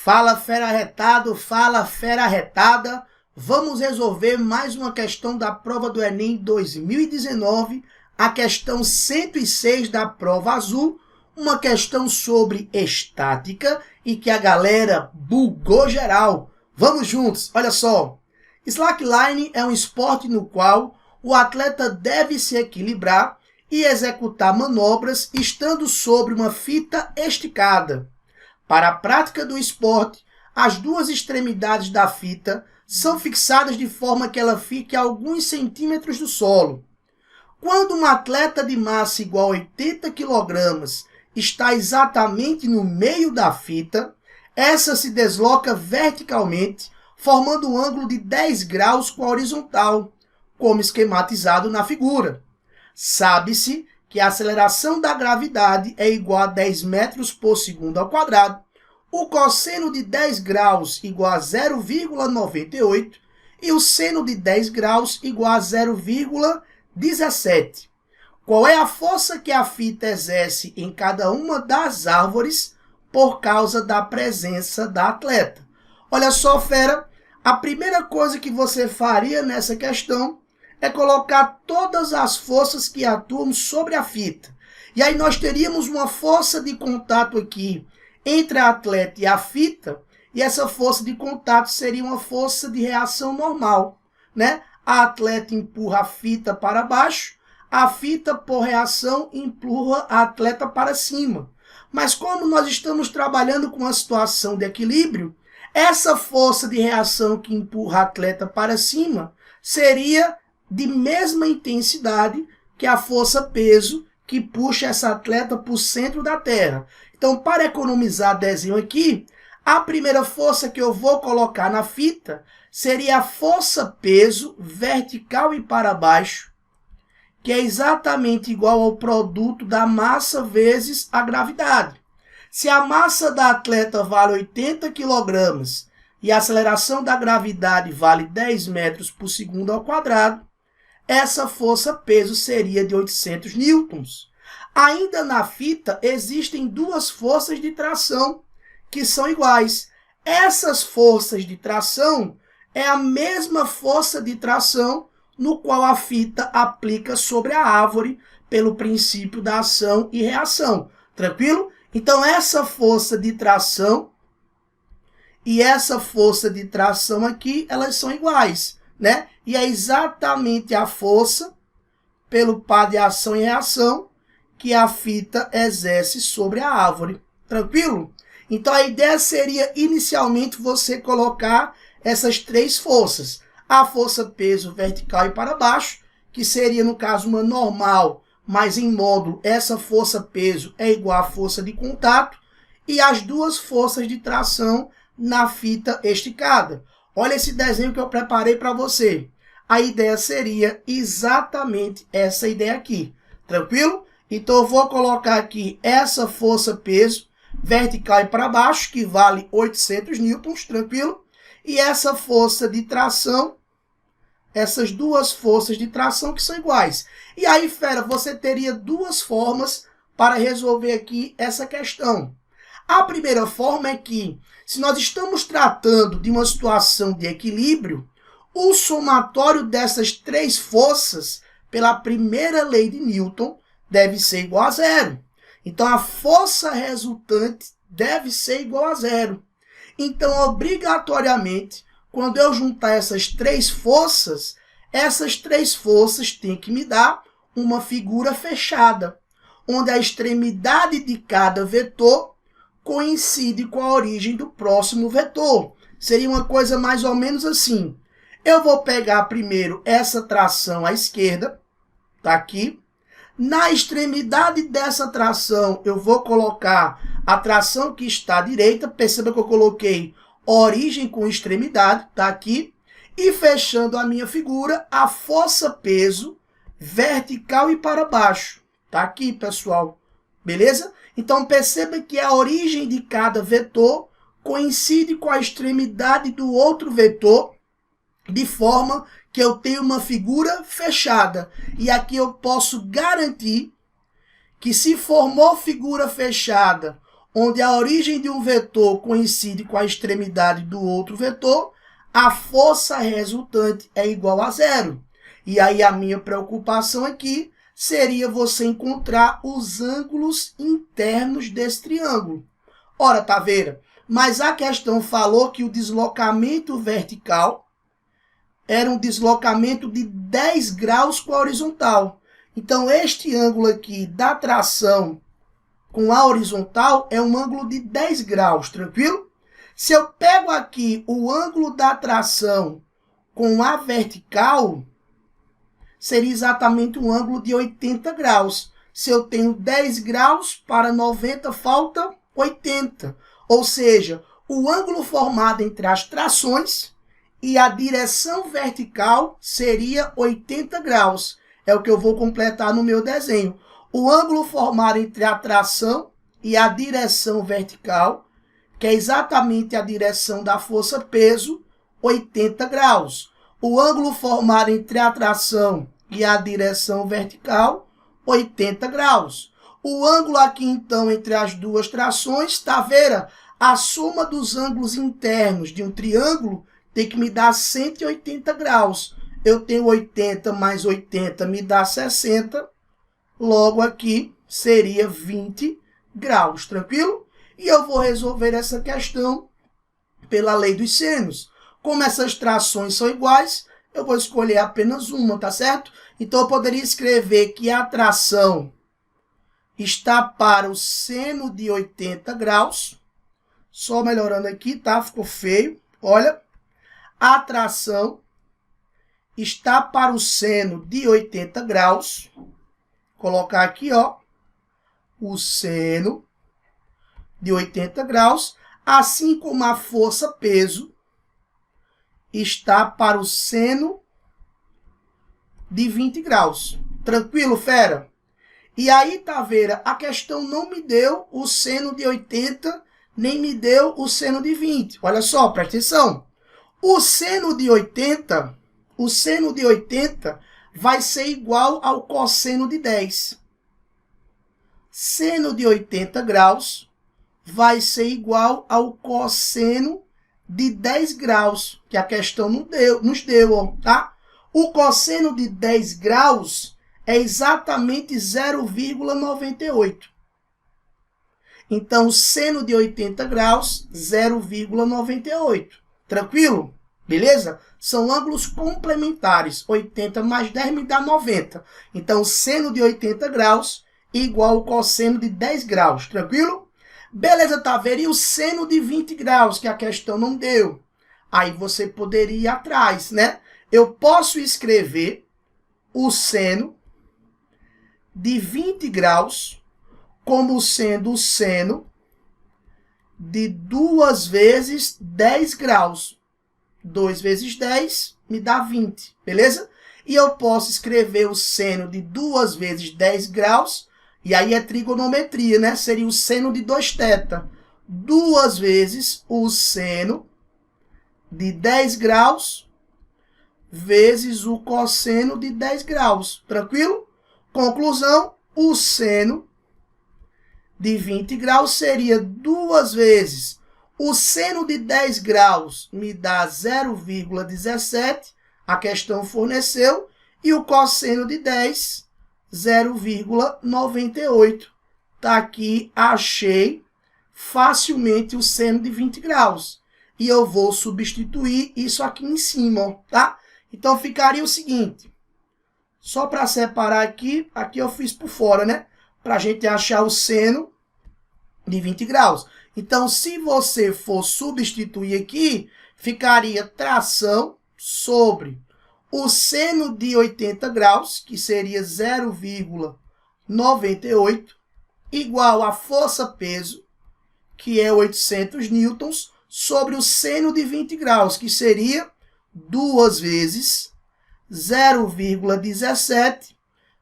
Fala fera arretado, fala fera arretada. Vamos resolver mais uma questão da prova do Enem 2019, a questão 106 da prova azul, uma questão sobre estática e que a galera bugou geral. Vamos juntos, olha só. Slackline é um esporte no qual o atleta deve se equilibrar e executar manobras estando sobre uma fita esticada. Para a prática do esporte, as duas extremidades da fita são fixadas de forma que ela fique a alguns centímetros do solo. Quando um atleta de massa igual a 80 kg está exatamente no meio da fita, essa se desloca verticalmente, formando um ângulo de 10 graus com a horizontal, como esquematizado na figura. Sabe-se que a aceleração da gravidade é igual a 10 metros por segundo ao quadrado, o cosseno de 10 graus igual a 0,98 e o seno de 10 graus igual a 0,17. Qual é a força que a fita exerce em cada uma das árvores por causa da presença da atleta? Olha só, fera, a primeira coisa que você faria nessa questão é colocar todas as forças que atuam sobre a fita. E aí nós teríamos uma força de contato aqui entre a atleta e a fita, e essa força de contato seria uma força de reação normal, né? A atleta empurra a fita para baixo, a fita, por reação, empurra a atleta para cima. Mas como nós estamos trabalhando com uma situação de equilíbrio, essa força de reação que empurra a atleta para cima seria de mesma intensidade que a força-peso que puxa essa atleta para o centro da Terra. Então, para economizar desenho aqui, a primeira força que eu vou colocar na fita seria a força-peso vertical e para baixo, que é exatamente igual ao produto da massa vezes a gravidade. Se a massa da atleta vale 80 kg e a aceleração da gravidade vale 10 metros por segundo ao quadrado, essa força-peso seria de 800 newtons. Ainda na fita existem duas forças de tração que são iguais. Essas forças de tração é a mesma força de tração no qual a fita aplica sobre a árvore pelo princípio da ação e reação. Tranquilo? Então essa força de tração e essa força de tração aqui, elas são iguais, né? E é exatamente a força pelo par de ação e reação que a fita exerce sobre a árvore. Tranquilo? Então a ideia seria inicialmente você colocar essas três forças. A força peso vertical e para baixo, que seria no caso uma normal, mas em módulo essa força peso é igual à força de contato, e as duas forças de tração na fita esticada. Olha esse desenho que eu preparei para você. A ideia seria exatamente essa ideia aqui. Tranquilo? Então eu vou colocar aqui essa força-peso vertical e para baixo, que vale 800 newtons, tranquilo? E essa força de tração, essas duas forças de tração que são iguais. E aí, fera, você teria duas formas para resolver aqui essa questão. A primeira forma é que, se nós estamos tratando de uma situação de equilíbrio, o somatório dessas três forças, pela primeira lei de Newton, deve ser igual a zero. Então, a força resultante deve ser igual a zero. Então, obrigatoriamente, quando eu juntar essas três forças têm que me dar uma figura fechada, onde a extremidade de cada vetor coincide com a origem do próximo vetor. Seria uma coisa mais ou menos assim. Eu vou pegar primeiro essa tração à esquerda, tá aqui. Na extremidade dessa tração, eu vou colocar a tração que está à direita. Perceba que eu coloquei origem com extremidade, tá aqui. E fechando a minha figura, a força-peso vertical e para baixo. Tá aqui, pessoal. Beleza? Então, perceba que a origem de cada vetor coincide com a extremidade do outro vetor, de forma que eu tenho uma figura fechada. E aqui eu posso garantir que se formou figura fechada onde a origem de um vetor coincide com a extremidade do outro vetor, a força resultante é igual a zero. E aí a minha preocupação aqui seria você encontrar os ângulos internos desse triângulo. Ora, Taveira, mas a questão falou que o deslocamento vertical era um deslocamento de 10 graus com a horizontal. Então, este ângulo aqui da tração com a horizontal é um ângulo de 10 graus, tranquilo? Se eu pego aqui o ângulo da tração com a vertical, seria exatamente um ângulo de 80 graus. Se eu tenho 10 graus para 90, falta 80. Ou seja, o ângulo formado entre as trações e a direção vertical seria 80 graus. É o que eu vou completar no meu desenho. O ângulo formado entre a tração e a direção vertical, que é exatamente a direção da força-peso, 80 graus. O ângulo formado entre a tração e a direção vertical, 80 graus. O ângulo aqui, então, entre as duas trações, Taveira, a soma dos ângulos internos de um triângulo tem que me dar 180 graus. Eu tenho 80 mais 80 me dá 60, logo aqui seria 20 graus, tranquilo? E eu vou resolver essa questão pela lei dos senos. Como essas trações são iguais, eu vou escolher apenas uma, tá certo? Então, eu poderia escrever que a tração está para o seno de 80 graus. Só melhorando aqui, tá? Ficou feio. Olha, a tração está para o seno de 80 graus. Vou colocar aqui, ó, o seno de 80 graus, assim como a força-peso está para o seno de 20 graus. Tranquilo, fera? E aí, Taveira, a questão não me deu o seno de 80, nem me deu o seno de 20. Olha só, presta atenção. O seno de 80 vai ser igual ao cosseno de 10. Seno de 80 graus vai ser igual ao cosseno de 10 graus, que a questão nos deu, tá? O cosseno de 10 graus é exatamente 0,98. Então, seno de 80 graus, 0,98. Tranquilo? Beleza? São ângulos complementares. 80 mais 10 me dá 90. Então, seno de 80 graus igual ao cosseno de 10 graus. Tranquilo? Beleza, Taveira. E o seno de 20 graus, que a questão não deu? Aí você poderia ir atrás, né? Eu posso escrever o seno de 20 graus como sendo o seno de 2 vezes 10 graus. 2 vezes 10 me dá 20, beleza? E eu posso escrever o seno de 2 vezes 10 graus, e aí é trigonometria, né? Seria o seno de 2θ. 2 vezes o seno de 10 graus vezes o cosseno de 10 graus. Tranquilo? Conclusão, o seno de 20 graus seria 2 vezes o seno de 10 graus, me dá 0,17, a questão forneceu, e o cosseno de 10, 0,98. Tá aqui, achei facilmente o seno de 20 graus. E eu vou substituir isso aqui em cima, ó, tá? Então, ficaria o seguinte, só para separar aqui eu fiz por fora, né? Para a gente achar o seno de 20 graus. Então, se você for substituir aqui, ficaria tração sobre o seno de 80 graus, que seria 0,98, igual a força-peso, que é 800 newtons, sobre o seno de 20 graus, que seria 2 vezes 0,17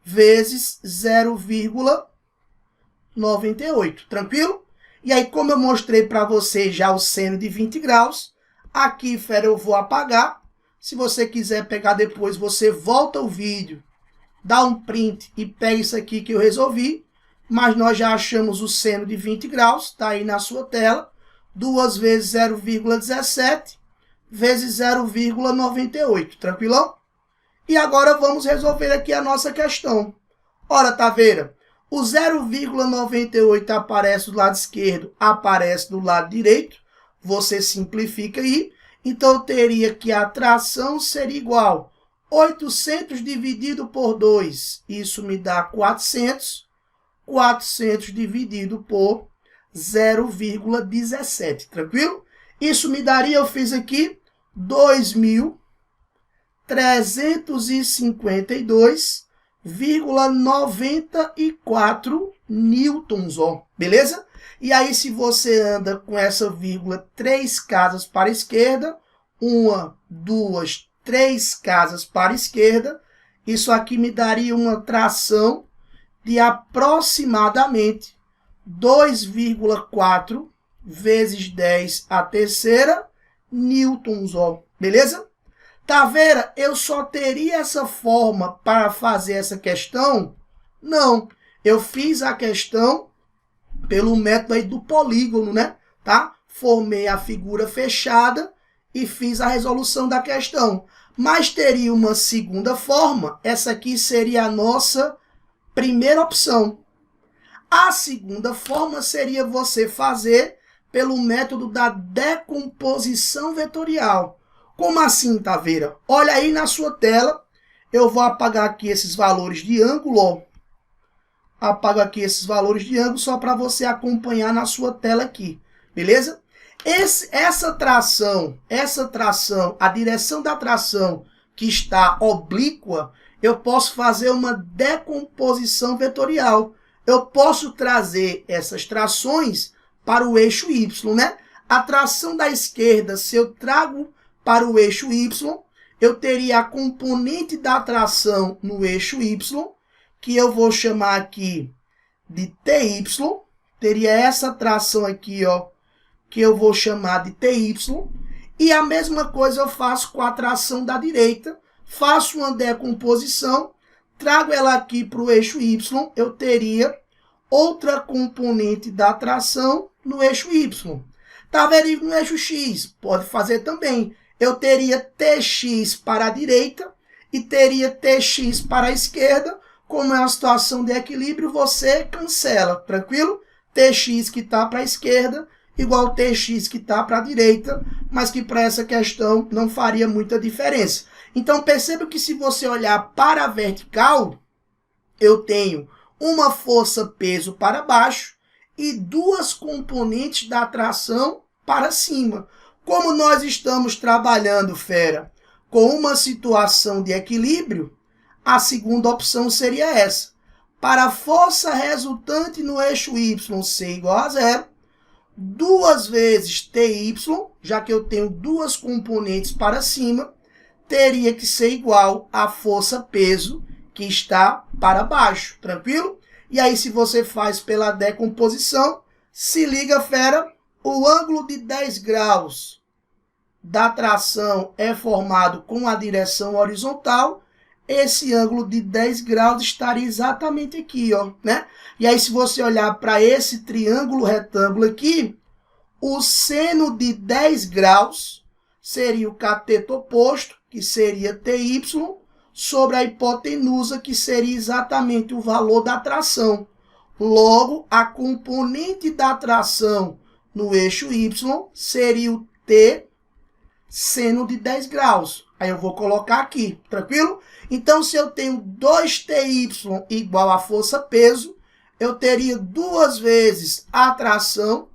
vezes 0,98. Tranquilo? E aí, como eu mostrei para você já o seno de 20 graus, aqui, fera, eu vou apagar. Se você quiser pegar depois, você volta o vídeo, dá um print e pega isso aqui que eu resolvi. mas nós já achamos o seno de 20 graus, está aí na sua tela. 2 vezes 0,17 vezes 0,98, tranquilão? E agora vamos resolver aqui a nossa questão. Ora, Taveira, o 0,98 aparece do lado esquerdo, aparece do lado direito. Você simplifica aí. Então, eu teria que a tração seria igual a 800 dividido por 2. Isso me dá 400. 400 dividido por 0,17. Tranquilo? Isso me daria, eu fiz aqui, 2.352,94 newtons, ó. Beleza? E aí, se você anda com essa vírgula 3 casas para a esquerda, 1, 2, 3 casas para a esquerda, isso aqui me daria uma tração de aproximadamente 2,4 vezes 10 a terceira newtons, ó. Beleza? Taveira, eu só teria essa forma para fazer essa questão? Não. Eu fiz a questão pelo método aí do polígono, né? Tá? Formei a figura fechada e fiz a resolução da questão. Mas teria uma segunda forma. Essa aqui seria a nossa primeira opção. A segunda forma seria você fazer pelo método da decomposição vetorial. Como assim, Taveira? Olha aí na sua tela. Eu vou apagar aqui esses valores de ângulo, ó. Apago aqui esses valores de ângulo só para você acompanhar na sua tela aqui, beleza? Essa tração, a direção da tração que está oblíqua, eu posso fazer uma decomposição vetorial. Eu posso trazer essas trações para o eixo Y, né? A tração da esquerda, se eu trago para o eixo Y, eu teria a componente da tração no eixo Y, que eu vou chamar aqui de TY, teria essa tração aqui, ó, que eu vou chamar de TY, e a mesma coisa eu faço com a tração da direita, faço uma decomposição, trago ela aqui para o eixo Y, eu teria outra componente da tração no eixo Y. Tá vendo no eixo X? Pode fazer também. Eu teria TX para a direita e teria TX para a esquerda. Como é uma situação de equilíbrio, você cancela, tranquilo? TX que está para a esquerda, igual TX que está para a direita, mas que para essa questão não faria muita diferença. Então, perceba que se você olhar para a vertical, eu tenho uma força-peso para baixo e duas componentes da tração para cima. Como nós estamos trabalhando, fera, com uma situação de equilíbrio, a segunda opção seria essa. Para a força resultante no eixo Y ser igual a zero, 2 vezes TY, já que eu tenho duas componentes para cima, teria que ser igual à força-peso que está para baixo, tranquilo? E aí, se você faz pela decomposição, se liga, fera, o ângulo de 10 graus da tração é formado com a direção horizontal. Esse ângulo de 10 graus estaria exatamente aqui, ó, né? E aí, se você olhar para esse triângulo retângulo aqui, o seno de 10 graus seria o cateto oposto, que seria TY, sobre a hipotenusa, que seria exatamente o valor da tração. Logo, a componente da tração no eixo Y seria o T seno de 10 graus. Aí eu vou colocar aqui, tranquilo? Então, se eu tenho 2TY igual a força-peso, eu teria 2 vezes a tração,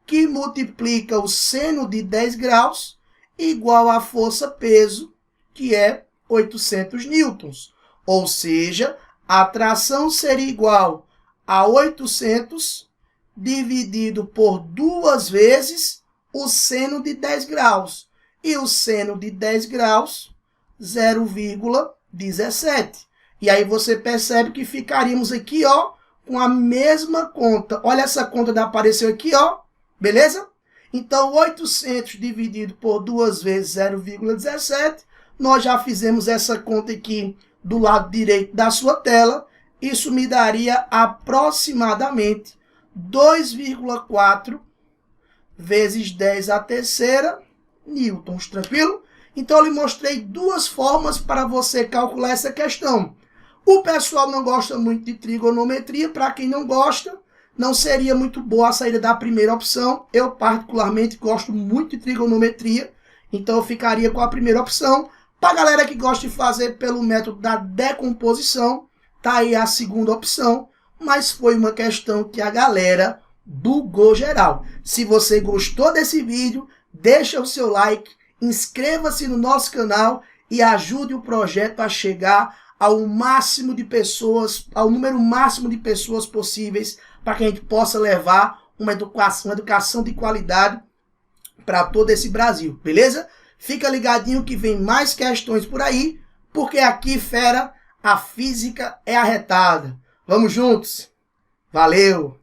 que multiplica o seno de 10 graus, igual a força-peso, que é 800 newtons. Ou seja, a tração seria igual a 800 dividido por 2 vezes o seno de 10 graus. E o seno de 10 graus, 0,17. E aí você percebe que ficaríamos aqui, ó, com a mesma conta. Olha essa conta que apareceu aqui, ó. Beleza? Então, 800 dividido por 2 vezes 0,17. Nós já fizemos essa conta aqui do lado direito da sua tela. isso me daria aproximadamente 2,4 vezes 10 à terceira newtons, tranquilo? Então, eu lhe mostrei duas formas para você calcular essa questão. O pessoal não gosta muito de trigonometria. Para quem não gosta, não seria muito boa a saída da primeira opção. Eu, particularmente, gosto muito de trigonometria. Então, eu ficaria com a primeira opção. Para a galera que gosta de fazer pelo método da decomposição, tá aí a segunda opção. Mas foi uma questão que a galera bugou geral. Se você gostou desse vídeo, deixa o seu like, inscreva-se no nosso canal e ajude o projeto a chegar ao máximo de pessoas, ao número máximo de pessoas possíveis, para que a gente possa levar uma educação de qualidade para todo esse Brasil, beleza? Fica ligadinho que vem mais questões por aí, porque aqui, fera, a física é arretada. Vamos juntos? Valeu!